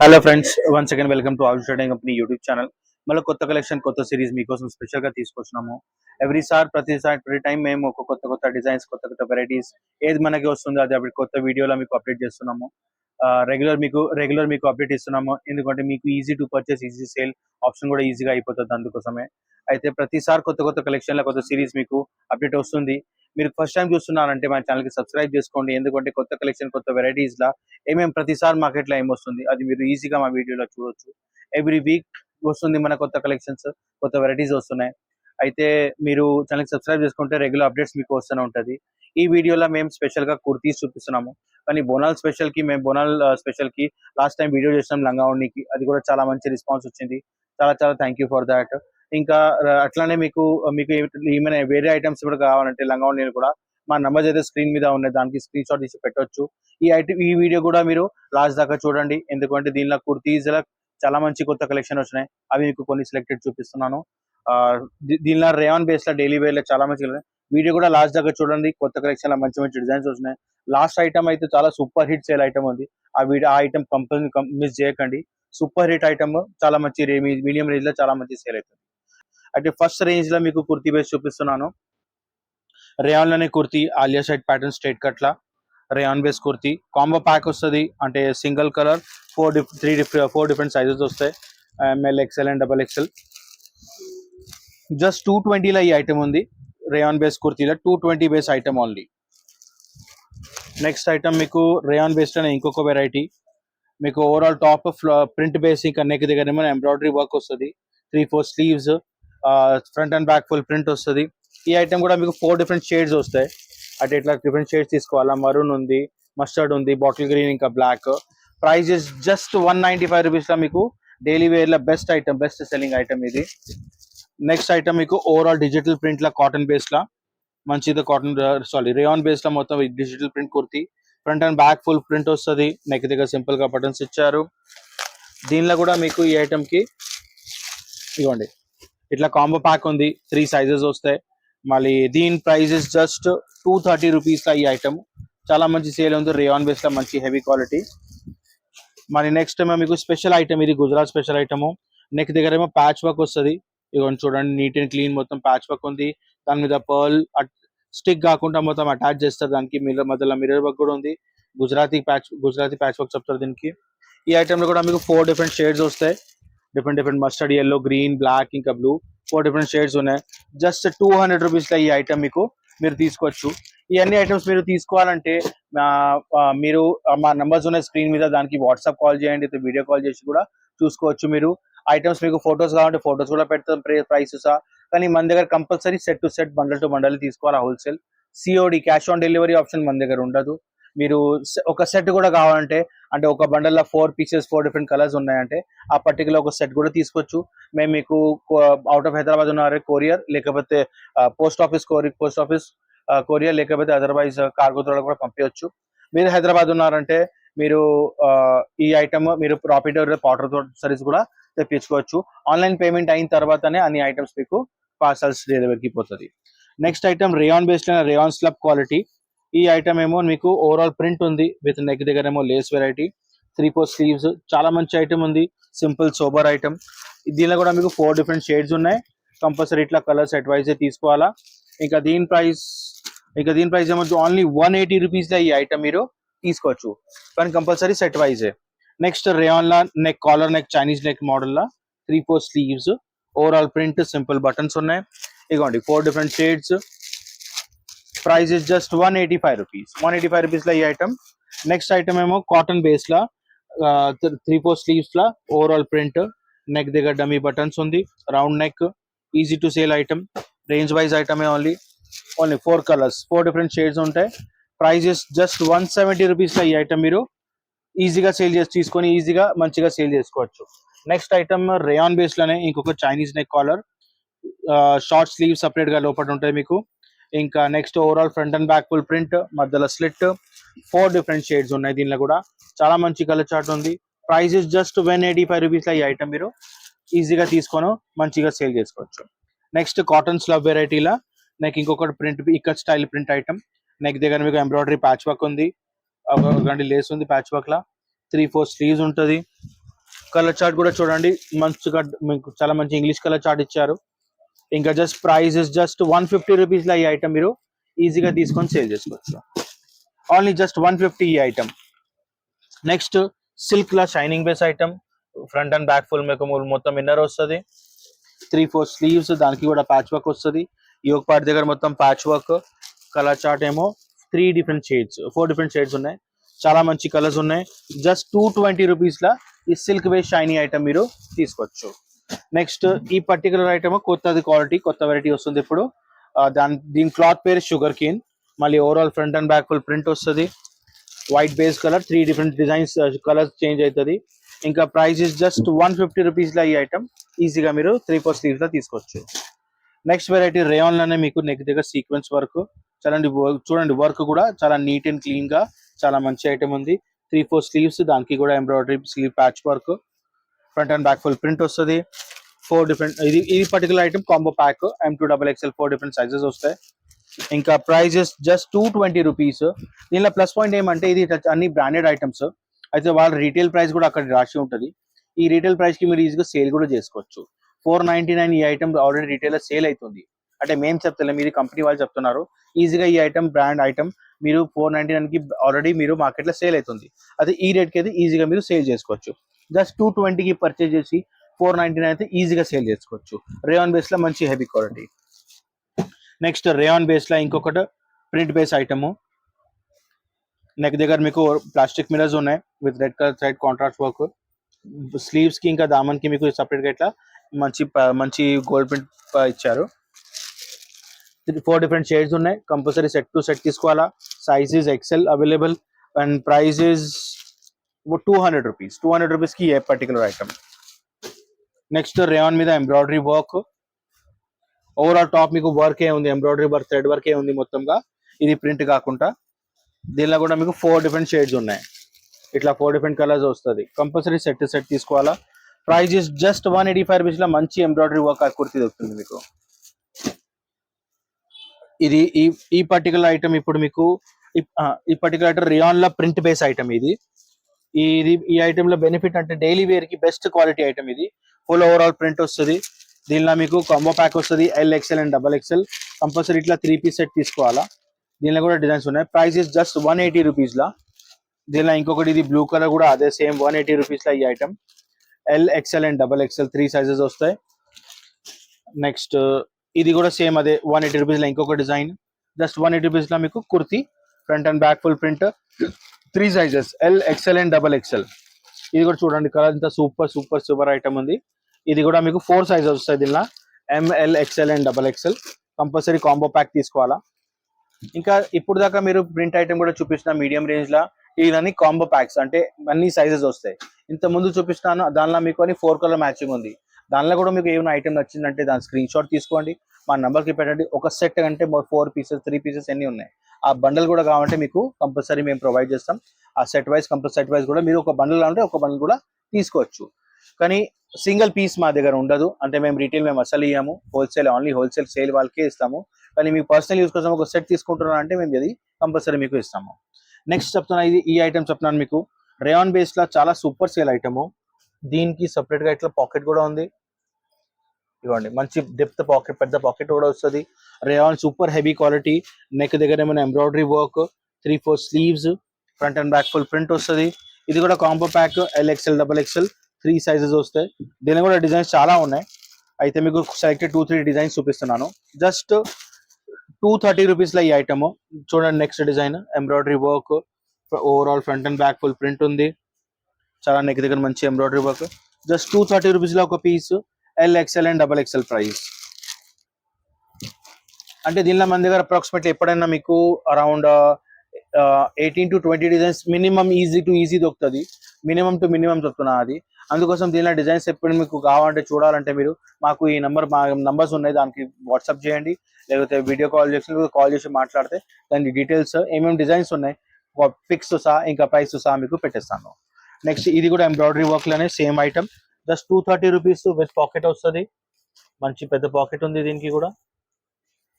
Hello friends, once again welcome to all trading company YouTube channel. మళ్ళీ కొత్త collection, కొత్త series మీకోసం special గా తీసుకొచ్చినాము. ప్రతి టైం మేము ఒక కొత్త కొత్త డిజైన్స్, కొత్త కొత్త వెరైటీస్ ఏది మనకి వస్తుందో అది అప్పుడు కొత్త వీడియోలో మీకు అప్డేట్ చేస్తున్నాము. రెగ్యులర్ మీకు అప్డేట్ ఇస్తున్నాము. ఎందుకంటే మీకు easy to purchase, easy sale option కూడా ఈజీగా అయిపోతుంది. అందుకోసమే అయితే ప్రతిసారి కొత్త కొత్త కలెక్షన్ల కొత్త సిరీస్ మీకు అప్డేట్ వస్తుంది. మీరు ఫస్ట్ టైం చూస్తున్నారంటే మా ఛానల్ కి సబ్స్క్రైబ్ చేసుకోండి. ఎందుకంటే కొత్త కలెక్షన్, కొత్త వెరైటీస్ లా ఏమేమి ప్రతిసారి మార్కెట్ లో ఏమొస్తుంది అది మీరు ఈజీగా మా వీడియోలో చూడొచ్చు. ఎవ్రీ వీక్ వస్తుంది మన కొత్త కలెక్షన్స్, కొత్త వెరైటీస్ వస్తున్నాయి. అయితే మీరు ఛానల్ సబ్స్క్రైబ్ చేసుకుంటే రెగ్యులర్ అప్డేట్స్ మీకు వస్తూనే ఉంటది. ఈ వీడియోలో మేము స్పెషల్ గా కుర్తీస్ చూపిస్తున్నాము. కానీ బోనాల్ స్పెషల్ కి స్పెషల్ కి లాస్ట్ టైం వీడియో చేసినాం లంగావోణికి. అది కూడా చాలా మంచి రెస్పాన్స్ వచ్చింది. చాలా చాలా థ్యాంక్ యూ ఫర్ దాట్. ఇంకా అట్లానే మీకు మీకు ఏమైనా వేరే ఐటమ్స్ కూడా కావాలంటే లంగావోణి కూడా మా నంబర్స్ అయితే స్క్రీన్ మీద ఉన్నాయి, దానికి స్క్రీన్ షాట్ తీసి పెట్టొచ్చు. ఈ వీడియో కూడా మీరు లాస్ట్ దాకా చూడండి. ఎందుకంటే దీనిలో కుర్తీస్ చాలా మంచి కొత్త కలెక్షన్ వచ్చినాయి. అవి మీకు కొన్ని సెలెక్టెడ్ చూపిస్తున్నాను. దీనిలో రేయాన్ బేస్ లో డైలీ వేర్ లో చాలా మంచి వీడియో కూడా లాస్ట్ దాకా చూడండి. కొత్త కలెక్షన్ లో మంచి మంచి డిజైన్స్ వచ్చినాయి. లాస్ట్ ఐటమ్ అయితే చాలా సూపర్ హిట్ సేల్ ఐటమ్ ఉంది. ఆ ఐటమ్ కంపల్సరీ మిస్ చేయకండి. సూపర్ హిట్ ఐటమ్, చాలా మంచి మీడియం రేంజ్ లో చాలా మంచి సేల్ అవుతుంది. అయితే ఫస్ట్ రేంజ్ లో మీకు కుర్తీ బేస్ చూపిస్తున్నాను. రేయాన్ లోనే kurti, Alia side pattern straight cut లా rayon base kurti combo pack వస్తుంది. అంటే single colour four different sizes వస్తాయి. M L, XL and double XL. Just 220 ఈ ఐటమ్ ఉంది. రేయాన్ బేస్ కుర్తీలో 220 base item only. Next item మీకు రేయాన్ బేస్ లోనే ఇంకొక వెరైటీ. మీకు ఓవరాల్ టాప్ ప్రింట్ బేస్, ఇంకా నెక్ దగ్గర ఏమైనా ఎంబ్రాయిడరీ వర్క్ వస్తుంది. 3-4 sleeves, front and back full print వస్తుంది. ఈ ఐటమ్ కూడా మీకు 4 డిఫరెంట్ షేడ్స్ వస్తాయి. అంటే ఇట్లా డిఫరెంట్ షేడ్స్ తీసుకోవాలా. మరూన్ ఉంది, మస్టర్డ్ ఉంది, బాటిల్ గ్రీన్, ఇంకా black. Price is just 195 rupees లో మీకు డైలీ వేర్ లో best item, best selling item ఇది. నెక్స్ట్ ఐటమ్ మీకు ఓవరాల్ డిజిటల్ ప్రింట్ లా కాటన్ బేస్ లా మంచిది. రేయాన్ బేస్ లో మొత్తం digital print kurti. Front and back full print వస్తుంది. నెక్ దగ్గర సింపుల్ గా బటన్స్ ఇచ్చారు. దీనిలో కూడా మీకు ఈ ఐటమ్ కి ఇవ్వండి ఇట్లా కాంబో ప్యాక్ ఉంది. 3 సైజెస్ వస్తాయి. మళ్ళీ దీని ప్రైజెస్ జస్ట్ 230 రూపీస్ లా ఈ ఐటమ్. చాలా మంచి సేల్ ఉంది. రేయాన్ బేస్ లో మంచి హెవీ క్వాలిటీ. మరి నెక్స్ట్ ఏమో మీకు స్పెషల్ ఐటమ్, ఇది గుజరాత్ స్పెషల్ ఐటమ్. నెక్ దగ్గర ఏమో ప్యాచ్ వర్క్ వస్తుంది. ఇవన్నీ చూడండి, నీట్ అండ్ క్లీన్ మొత్తం ప్యాచ్ వర్క్ ఉంది. దాని మీద పర్ల్ స్టిక్ కాకుండా మొత్తం అటాచ్ చేస్తారు. దానికి మధ్యలో మిర్రర్ వర్క్ కూడా ఉంది. గుజరాతీ ప్యాచ్ వర్క్ చెప్తారు దీనికి. ఈ ఐటమ్ లో కూడా మీకు 4 డిఫరెంట్ షేడ్స్ వస్తాయి. Different mustard, yellow, green, black, ఇంకా బ్లూ. 4 డిఫరెంట్ షేడ్స్ ఉన్నాయి. జస్ట్ 200 రూపీస్ లో ఈ ఐటమ్ మీకు మీరు తీసుకోవచ్చు. ఈ అన్ని ఐటమ్స్ మీరు తీసుకోవాలంటే మీరు మా నంబర్స్ ఉన్నాయి స్క్రీన్ మీద, దానికి వాట్సాప్ కాల్ చేయండి, వీడియో కాల్ చేసి కూడా చూసుకోవచ్చు. మీరు ఐటమ్స్ మీకు ఫొటోస్ కావాలంటే ఫొటోస్ కూడా పెడతాం, ప్రైసెస్. కానీ మన దగ్గర compulsory set to set, bundle to bundle తీసుకోవాలి wholesale. COD, cash on delivery option మన దగ్గర ఉండదు. మీరు ఒక సెట్ కూడా కావాలంటే, అంటే ఒక బండల్ లో 4 పీసెస్, 4 డిఫరెంట్ కలర్స్ ఉన్నాయంటే ఆ పర్టికులర్ ఒక సెట్ కూడా తీసుకోవచ్చు. మేము మీకు అవుట్ ఆఫ్ హైదరాబాద్ ఉన్నారే కొరియర్, లేకపోతే పోస్ట్ ఆఫీస్ కొరియర్, లేకపోతే అదర్వైజ్ కార్గో ద్వారా కూడా పంపించవచ్చు. మీరు హైదరాబాద్ ఉన్నారంటే మీరు ఈ ఐటమ్ మీరు ప్రాఫిట్ వాటర్ సర్వీస్ కూడా తెప్పించుకోవచ్చు. ఆన్లైన్ పేమెంట్ అయిన తర్వాతనే అన్ని ఐటమ్స్ మీకు పార్సల్స్ డెలివరీకి పోతుంది. Next item rayon based rayon slub quality. ఈ ఐటమ్ ఏమో మీకు ఓవరాల్ ప్రింట్ ఉంది. విత్ నెక్ దగ్గర ఏమో లేస్ వెరైటీ, 3-4 స్లీవ్స్. చాలా మంచి ఐటమ్ ఉంది. Simple sober item. దీనిలో కూడా మీకు 4 డిఫరెంట్ షేడ్స్ ఉన్నాయి. కంపల్సరీ ఇట్లా కలర్స్ అడ్వైజ్ తీసుకోవాలా. ఇంకా దీని ప్రైస్ ఏమో ఓన్లీ 180 రూపీస్ లో ఈ ఐటమ్ మీరు తీసుకోవచ్చు. కానీ కంపల్సరీ సెట్ వైజే. నెక్స్ట్ రేయాన్ లా neck, collar neck, Chinese neck model లా 3-4 sleeves, overall print, simple buttons ఉన్నాయి. ఇగోండి 4 different shades. Price is just 185 rupees. 185 rupees లో ఈ ఐటమ్. నెక్స్ట్ ఐటమ్ ఏమో కాటన్ బేస్ లా 3-4 స్లీవ్స్ లా ఓవరాల్ ప్రింట్, నెక్ దగ్గర డమీ బటన్స్ ఉంది, round neck, easy to sale item. Range wise item only 4 colours, 4 different shades ఉంటాయి. Price is just 170 rupees లో ఈ ఐటమ్ మీరు ఈజీగా తీసుకొని ఈజీగా మంచిగా సేల్ చేసుకోవచ్చు. నెక్స్ట్ ఐటమ్ రేయాన్ బేస్ లోనే ఇంకొక Chinese neck collar, short slew separate గా లోపల ఉంటాయి మీకు. ఇంకా next overall front and back full print, మధ్యలో స్లిట్. 4 డిఫరెంట్ షేడ్స్ ఉన్నాయి దీనిలో కూడా. చాలా మంచి కలర్ చార్ట్ ఉంది. ప్రైస్ ఇస్ జస్ట్ 185 రూపీస్ లో ఈ ఐటమ్ మీరు ఈజీగా తీసుకొని మంచిగా సేల్ చేసుకోవచ్చు. నెక్స్ట్ కాటన్ స్లబ్ వెరైటీలా నెక్ ఇంకొకటి ప్రింట్, ఇక్కడ స్టైల్ ప్రింట్ ఐటమ్. నెక్ దగ్గర మీకు ఎంబ్రాయిడరీ ప్యాచ్ వర్క్ ఉంది, లేస్ ఉంది ప్యాచ్ వర్క్ లా. 3-4 స్లీవ్స్ ఉంటుంది. కలర్ చార్ట్ కూడా చూడండి, మంచిగా మీకు చాలా మంచి ఇంగ్లీష్ కలర్ చార్ట్ ఇచ్చారు. ఇంకా just price is just 150 rupees లో ఈ ఐటమ్ మీరు ఈజీగా తీసుకొని సేల్ చేసుకోవచ్చు. ఓన్లీ జస్ట్ 150 ఈ item. Next silk law shining base item, front and back full మీకు మొత్తం ఇన్నర్ వస్తుంది, 3-4 స్లీవ్స్, దానికి కూడా ప్యాచ్ వర్క్ వస్తుంది. ఈ ఒక పార్ట్ దగ్గర మొత్తం ప్యాచ్ వర్క్. కలర్ చార్ట్ ఏమో 4 డిఫరెంట్ షేడ్స్ ఉన్నాయి, చాలా మంచి కలర్స్ ఉన్నాయి. జస్ట్ 220 రూపీస్ లా ఈ సిల్క్ బేస్ షైనీ ఐటమ్ మీరు తీసుకోవచ్చు. నెక్స్ట్ ఈ పర్టికులర్ ఐటమ్ కొత్తది క్వాలిటీ, కొత్త వెరైటీ వస్తుంది ఇప్పుడు. దీని క్లాత్ పేరు షుగర్ కేన్. మళ్ళీ overall front and back full print వస్తుంది, white base colour, 3 different designs colours change అవుతుంది. ఇంకా ప్రైస్ ఇస్ జస్ట్ 150 రూపీస్ లా ఈ ఐటమ్ ఈజీగా మీరు 3-4 స్లీవ్స్ లో తీసుకోవచ్చు. నెక్స్ట్ వెరైటీ రేయాన్ లోనే మీకు నెక్ దగ్గర సీక్వెన్స్ వర్క్, చూడండి వర్క్ కూడా చాలా నీట్ అండ్ క్లీన్ గా చాలా మంచి ఐటమ్ ఉంది. 3-4 స్లీవ్స్, దానికి కూడా embroidery sleeve patch work, front and back full print వస్తుంది. 4 డిఫరెంట్, ఇది particular item combo pack M2XXL, 4 different sizes వస్తాయి. ఇంకా ప్రైజెస్ జస్ట్ 220 రూపీస్. దీనిలో ప్లస్ పాయింట్ ఏమంటే ఇది అన్ని బ్రాండెడ్ ఐటమ్స్ అయితే వాళ్ళ రీటైల్ ప్రైస్ కూడా అక్కడ రాసి ఉంటుంది. ఈ రీటైల్ ప్రైస్ కి మీరు ఈజీగా సేల్ కూడా చేసుకోవచ్చు. 499 ఈ ఐటమ్ ఆల్రెడీ రీటైల్ సేల్ అవుతుంది. అంటే మేము చెప్తలేం, మీరు కంపెనీ వాళ్ళు చెప్తున్నారు. ఈజీగా ఈ ఐటమ్ బ్రాండ్ ఐటమ్ మీరు 499 కి ఆల్రెడీ మీరు మార్కెట్ లో సేల్ అవుతుంది. అదే ఈ రేట్ కి అయితే ఈజీగా మీరు సేల్ చేసుకోవచ్చు. జస్ట్ 220 కి పర్చేజ్ చేసి 499 అయితే ఈజీగా సేల్ చేసుకోవచ్చు. రేయాన్ బేస్ లో మంచి heavy quality. Next rayon base లో ఇంకొకటి ప్రింట్ బేస్ ఐటమ్. నెక్ దగ్గర మీకు ప్లాస్టిక్ మిరర్స్ ఉన్నాయి with red colour thread contrast work. Sleeves కి ఇంకా దామన్ కి మీకు సపరేట్ గా ఇట్లా మంచి గోల్డ్ ప్రింట్ ఇచ్చారు. 4 డిఫరెంట్ షేడ్స్ ఉన్నాయి. కంపల్సరీ సెట్ టు సెట్ తీసుకోవాలా. Size is XL available and price is 200 rupees. 200 rupees కి a particular item. Next rayon మీద ఎంబ్రాయిడరీ వర్క్, ఓవరాల్ టాప్ మీకు వర్క్ ఏ ఉంది, ఎంబ్రాయిడరీ వర్క్, థ్రెడ్ వర్క్ ఏ ఉంది మొత్తంగా. ఇది ప్రింట్ కాకుండా దీనిలో కూడా మీకు 4 డిఫరెంట్ షేడ్స్ ఉన్నాయి. ఇట్లా 4 డిఫరెంట్ కలర్స్ వస్తుంది. కంపల్సరీ సెట్ తీసుకోవాలా. ప్రైస్ ఇస్ జస్ట్ 185 రూపీస్ లో మంచి ఎంబ్రాయిడరీ వర్క్ కుర్తీ దొరుకుతుంది మీకు. ఇది ఈ పర్టికులర్ ఐటమ్ ఇప్పుడు మీకు ఈ పర్టికులర్ ఐటమ్ రియాన్ లా ప్రింట్ బేస్ ఐటమ్. ఈ ఐటమ్ లో బెనిఫిట్ అంటే డైలీ వేర్ కి బెస్ట్ క్వాలిటీ ఐటమ్ ఇది. ఫుల్ ఓవరాల్ ప్రింట్ వస్తుంది. దీనిలో మీకు కాంబో ప్యాక్ వస్తుంది, LXL అండ్ XXL. కంపల్సరీ ఇట్లా 3 పీస్ సెట్ తీసుకోవాలా. దీనిలో కూడా డిజైన్స్ ఉన్నాయి. ప్రైస్ ఇస్ జస్ట్ 180 రూపీస్ లా. దీనిలో ఇంకొకటి ఇది బ్లూ కలర్ కూడా అదే సేమ్ 180 రూపీస్ లా ఈ item. LXL and XXL 3 sizes వస్తాయి. నెక్స్ట్ ఇది కూడా సేమ్ అదే 180 రూపీస్ లో ఇంకొక డిజైన్. జస్ట్ 180 రూపీస్ లో మీకు kurti, front and back full print, 3 sizes LXL and XXL. ఇది కూడా చూడండి కలర్ ఇంత సూపర్ ఐటమ్ ఉంది. ఇది కూడా మీకు 4 సైజెస్ వస్తాయి దీనిలో, ML XL and XXL. Compulsory combo pack తీసుకోవాలా. ఇంకా ఇప్పుడు దాకా మీరు ప్రింట్ ఐటమ్ కూడా చూపించిన మీడియం రేంజ్ లా, ఇవన్నీ కాంబో ప్యాక్స్ అంటే అన్ని సైజెస్ వస్తాయి. ఇంత ముందు చూపిస్తాను దానిలో మీకు అని 4 కలర్ మ్యాచింగ్ ఉంది. దానిలో కూడా మీకు ఏమైనా ఐటమ్ నచ్చిందంటే దాని స్క్రీన్ షాట్ తీసుకోండి, మా నంబర్కి పెట్టండి. ఒక సెట్ అంటే 4 పీసెస్ 3 పీసెస్ ఎన్ని ఉన్నాయి. ఆ బండల్ కూడా కావాలంటే మీకు కంపల్సరీ మేము ప్రొవైడ్ చేస్తాం. ఆ సెట్ వైజ్ కూడా మీరు ఒక బండల్ అంటే ఒక బండల్ కూడా తీసుకోవచ్చు. కానీ సింగిల్ పీస్ మా దగ్గర ఉండదు. అంటే మేము రీటైల్ మేము అసలు ఇయ్యాము, ఓన్లీ హోల్సేల్ సేల్ వాళ్ళకే ఇస్తాము. కానీ మీకు పర్సనల్ యూస్ కోసం ఒక సెట్ తీసుకుంటున్నాను అంటే మేము ఇది కంపల్సరీ మీకు ఇస్తాము. నెక్స్ట్ చెప్తున్నా, ఈ ఐటమ్ చెప్తున్నాను మీకు. రేయాన్ బేస్ లా చాలా సూపర్ సేల్ ఐటమ్. దీనికి సపరేట్ గా ఇట్లా పాకెట్ కూడా ఉంది. ఇవ్వండి మంచి డెప్త్ పాకెట్, పెద్ద పాకెట్ కూడా వస్తుంది. Rayon super heavy quality. Neck దగ్గర ఏమైనా embroidery work, 3-4 sleeves, front and back full print వస్తుంది. ఇది కూడా combo pack LXL XXL 3 sizes వస్తాయి. దీని కూడా డిజైన్స్ చాలా ఉన్నాయి. అయితే మీకు సెలెక్టెడ్ 2-3 డిజైన్స్ చూపిస్తున్నాను. జస్ట్ 230 రూపీస్ లో ఈ ఐటమ్. చూడండి next design embroidery work, overall front and back full print ఉంది. చాలా నెక్ దగ్గర మంచి ఎంబ్రాయిడరీ వర్క్. జస్ట్ 230 రూపీస్ లో ఒక piece, LXL and XXL price. అంటే దీనిలో మన దగ్గర అప్రాక్సిమేట్లీ ఎప్పుడైనా మీకు around 18 to 20 designs minimum easy దొరుకుతుంది. మినిమం టు మినిమం చెప్తున్నా అది. అందుకోసం దీనిలో డిజైన్స్ ఎప్పుడు మీకు కావాలంటే చూడాలంటే మీరు మాకు మా నంబర్స్ ఉన్నాయి, దానికి వాట్సాప్ చేయండి, లేకపోతే వీడియో కాల్ చేసి మాట్లాడితే దాని డీటెయిల్స్ ఏమేమి డిజైన్స్ ఉన్నాయి పిక్స్ సహా ఇంకా ప్రైస్ సహా మీకు పెట్టేస్తాను. నెక్స్ట్ ఇది కూడా ఎంబ్రాయిడరీ వర్క్ లోనే same item. Just 230 rupees with pocket వస్తుంది. మంచి పెద్ద పాకెట్ ఉంది దీనికి కూడా.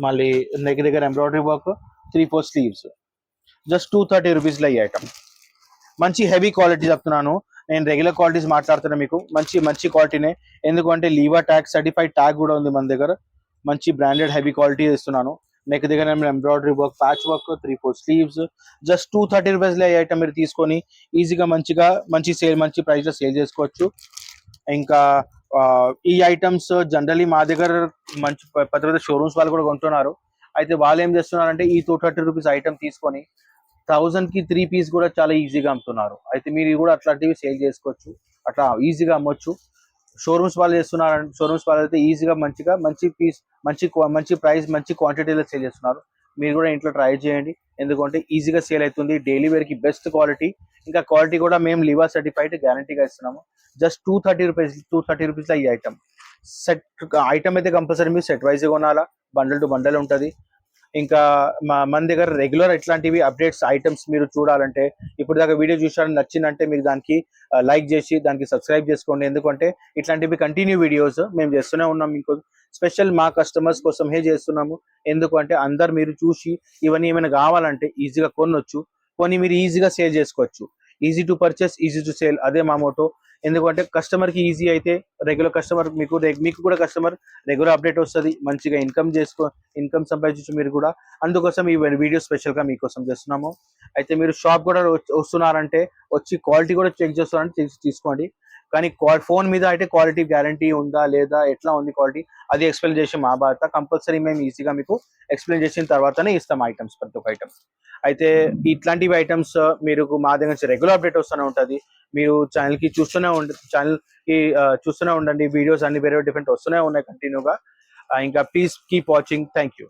మళ్ళీ నెక్ దగ్గర embroidery work, 3-4 sleeves. Just 230 rupees లో ఈ ఐటమ్. మంచి హెవీ క్వాలిటీ చెప్తున్నాను. నేను రెగ్యులర్ క్వాలిటీస్ మాట్లాడుతున్నా మీకు, మంచి మంచి క్వాలిటీనే. ఎందుకంటే లీవా ట్యాగ్ సర్టిఫైడ్ ట్యాగ్ కూడా ఉంది మన దగ్గర. మంచి బ్రాండెడ్ హెవీ క్వాలిటీ ఇస్తున్నాను. నెక్ దగ్గర embroidery work, patch work, 3-4 sleeves, just 230 రూపీస్లో ఈ ఐటమ్ మీరు తీసుకొని ఈజీగా మంచిగా మంచి సేల్, మంచి ప్రైస్లో సేల్ చేసుకోవచ్చు. ఇంకా ఈ ఐటమ్స్ జనరలీ మా దగ్గర మంచి పెద్ద పెద్ద షోరూమ్స్ వాళ్ళు కూడా కొంటున్నారు. అయితే వాళ్ళు ఏం చేస్తున్నారంటే ఈ 230 రూపీస్ ఐటమ్ తీసుకొని 1000 కి 3 పీస్ కూడా చాలా ఈజీగా అమ్ముతున్నారు. అయితే మీరు కూడా అట్లాంటివి సేల్ చేసుకోవచ్చు, అట్లా ఈజీగా అమ్మొచ్చు. షోరూమ్స్ వాళ్ళు చేస్తున్నారు, షోరూమ్స్ వాళ్ళు అయితే ఈజీగా మంచిగా మంచి పీస్, మంచి ప్రైస్, మంచి క్వాంటిటీలో సేల్ చేస్తున్నారు. మీరు కూడా ఇంట్లో ట్రై చేయండి, ఎందుకంటే ఈజీగా సేల్ అవుతుంది. డైలీ వేర్ కి బెస్ట్ క్వాలిటీ, ఇంకా క్వాలిటీ కూడా మేము లివా సర్టిఫైడ్ గ్యారంటీగా ఇస్తున్నాము. జస్ట్ 230 రూపీస్ ఈ ఐటమ్. సెట్ ఐటమ్ అయితే కంపల్సరీ మీరు సెట్ వైజ్ కొనాలా, బండల్ టు బండల్ ఉంటుంది. ఇంకా మన దగ్గర రెగ్యులర్ ఇట్లాంటివి అప్డేట్స్ ఐటమ్స్ మీరు చూడాలంటే, ఇప్పుడు దాకా వీడియో చూసారని నచ్చిందంటే మీరు దానికి లైక్ చేసి దానికి సబ్స్క్రైబ్ చేసుకోండి. ఎందుకంటే ఇట్లాంటివి కంటిన్యూ వీడియోస్ మేము చేస్తూనే ఉన్నాం. ఇంకో స్పెషల్ మా కస్టమర్స్ కోసమే చేస్తున్నాము. ఎందుకంటే అందరు మీరు చూసి ఇవన్నీ ఏమైనా కావాలంటే ఈజీగా కొనొచ్చు, కొని మీరు ఈజీగా సేల్ చేసుకోవచ్చు. Easy to purchase, easy to sale, అదే మా మోటో. ఎందుకంటే కస్టమర్ కి ఈజీ అయితే రెగ్యులర్ కస్టమర్ మీకు కూడా కస్టమర్ రెగ్యులర్ అప్డేట్ వస్తుంది, మంచిగా ఇన్కమ్ సంపాదించు మీరు కూడా. అందుకోసం ఈ వీడియో స్పెషల్ గా మీకోసం చేస్తున్నాము. అయితే మీరు షాప్ కూడా వస్తున్నారంటే వచ్చి క్వాలిటీ కూడా చెక్ చేస్తున్నారంటే తీసుకోండి. కానీ ఫోన్ మీద అయితే క్వాలిటీ గ్యారంటీ ఉందా లేదా, ఎట్లా ఉంది క్వాలిటీ, అది ఎక్స్ప్లెయిన్ చేసి మా బాధ్యత. కంపల్సరీ మేము ఈజీగా మీకు ఎక్స్ప్లెయిన్ చేసిన తర్వాతనే ఇస్తాం ఐటమ్స్, ప్రతి ఒక్క ఐటమ్. అయితే ఇట్లాంటివి ఐటమ్స్ మీరు మా దగ్గర నుంచి రెగ్యులర్ అప్డేట్ వస్తూనే ఉంటుంది. మీరు ఛానల్ కి చూస్తూనే ఉండండి. వీడియోస్ అన్ని వేరే డిఫరెంట్ వస్తూనే ఉన్నాయి కంటిన్యూగా. ఇంకా please keep watching. Thank you.